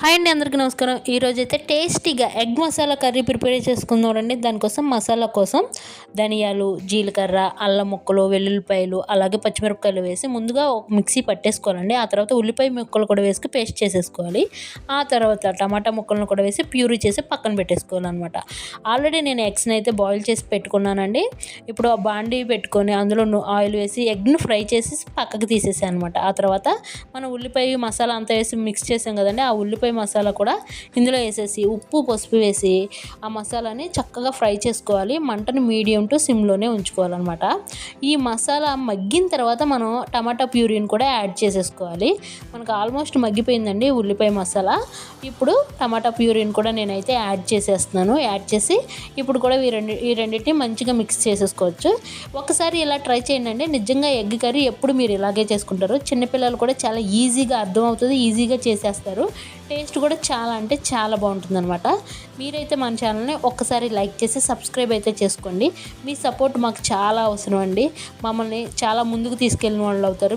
Hi అండి, అందరికీ నమస్కారం. ఈరోజైతే టేస్టీగా ఎగ్ మసాలా కర్రీ ప్రిపేర్ చేసుకుందామండి. దానికోసం మసాలా కోసం ధనియాలు, జీలకర్ర, అల్లం ముక్కలు, వెల్లుల్లిపాయలు, అలాగే పచ్చిమిరపకాయలు వేసి ముందుగా ఒక మిక్సీ పట్టేసుకోవాలండి. ఆ తర్వాత ఉల్లిపాయ ముక్కలు కూడా వేసి పేస్ట్ చేసేసుకోవాలి. ఆ తర్వాత టమాటా ముక్కలను కూడా వేసి ప్యూరీ చేసి పక్కన పెట్టేసుకోవాలన్నమాట. ఆల్రెడీ నేను ఎగ్స్ని అయితే బాయిల్ చేసి పెట్టుకున్నానండి. ఇప్పుడు ఆ బాండీ పెట్టుకొని అందులో ఆయిల్ వేసి ఎగ్ను ఫ్రై చేసి పక్కకు తీసేసాను అనమాట. ఆ తర్వాత మనం ఉల్లిపాయ మసాలా అంతా వేసి మిక్స్ చేసాం కదండి, ఆ ఉల్లిపాయ మసాలా కూడా ఇందులో వేసేసి ఉప్పు పసుపు వేసి ఆ మసాలాని చక్కగా ఫ్రై చేసుకోవాలి. మంటను మీడియం టు సిమ్లోనే ఉంచుకోవాలన్నమాట. ఈ మసాలా మగ్గిన తర్వాత మనం టమాటా ప్యూరీని కూడా యాడ్ చేసేసుకోవాలి. మనకు ఆల్మోస్ట్ మగ్గిపోయిందండి ఉల్లిపాయ మసాలా. ఇప్పుడు టమాటా ప్యూరీని కూడా నేనైతే యాడ్ చేసేస్తున్నాను. యాడ్ చేసి ఇప్పుడు కూడా ఈ రెండింటిని మంచిగా మిక్స్ చేసేసుకోవచ్చు. ఒకసారి ఇలా ట్రై చేయండి. నిజంగా ఎగ్ కర్రీ ఎప్పుడు మీరు ఇలాగే చేసుకుంటారు. చిన్నపిల్లలు కూడా చాలా ఈజీగా అర్థమవుతుంది, ఈజీగా చేసేస్తారు. టేస్ట్ కూడా చాలా అంటే చాలా బాగుంటుందన్నమాట. మీరైతే మన ఛానల్ని ఒక్కసారి లైక్ చేసి సబ్స్క్రైబ్ అయితే చేసుకోండి. మీ సపోర్ట్ మాకు చాలా అవసరం అండి. మమ్మల్ని చాలా ముందుకు తీసుకెళ్ళిన వాళ్ళు అవుతారు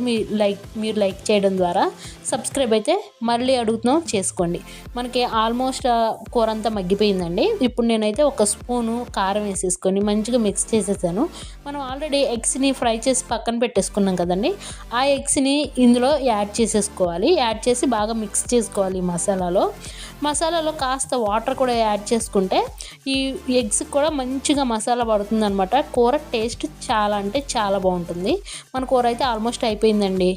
మీరు లైక్ చేయడం ద్వారా. సబ్స్క్రైబ్ అయితే మళ్ళీ అడుగుతున్నాం, చేసుకోండి. మనకి ఆల్మోస్ట్ కూర అంతా మగ్గిపోయిందండి. ఇప్పుడు నేనైతే ఒక స్పూను కారం వేసేసుకొని మంచిగా మిక్స్ చేసేసాను. మనం ఆల్రెడీ ఎగ్స్ని ఫ్రై చేసి పక్కన పెట్టేసుకున్నాం కదండి, ఆ ఎగ్స్ని ఇందులో యాడ్ చేసేసుకోవాలి. యాడ్ చేసి బాగా మిక్స్ చేసుకోవాలి. మసాలాలో కాస్త వాటర్ కూడా యాడ్ చేసుకుంటే ఈ ఎగ్స్ కూడా మంచిగా మసాలా పడుతుంది అనమాట. కూర టేస్ట్ చాలా అంటే చాలా బాగుంటుంది. మన కూర అయితే ఆల్మోస్ట్ అయిపోయిందండి.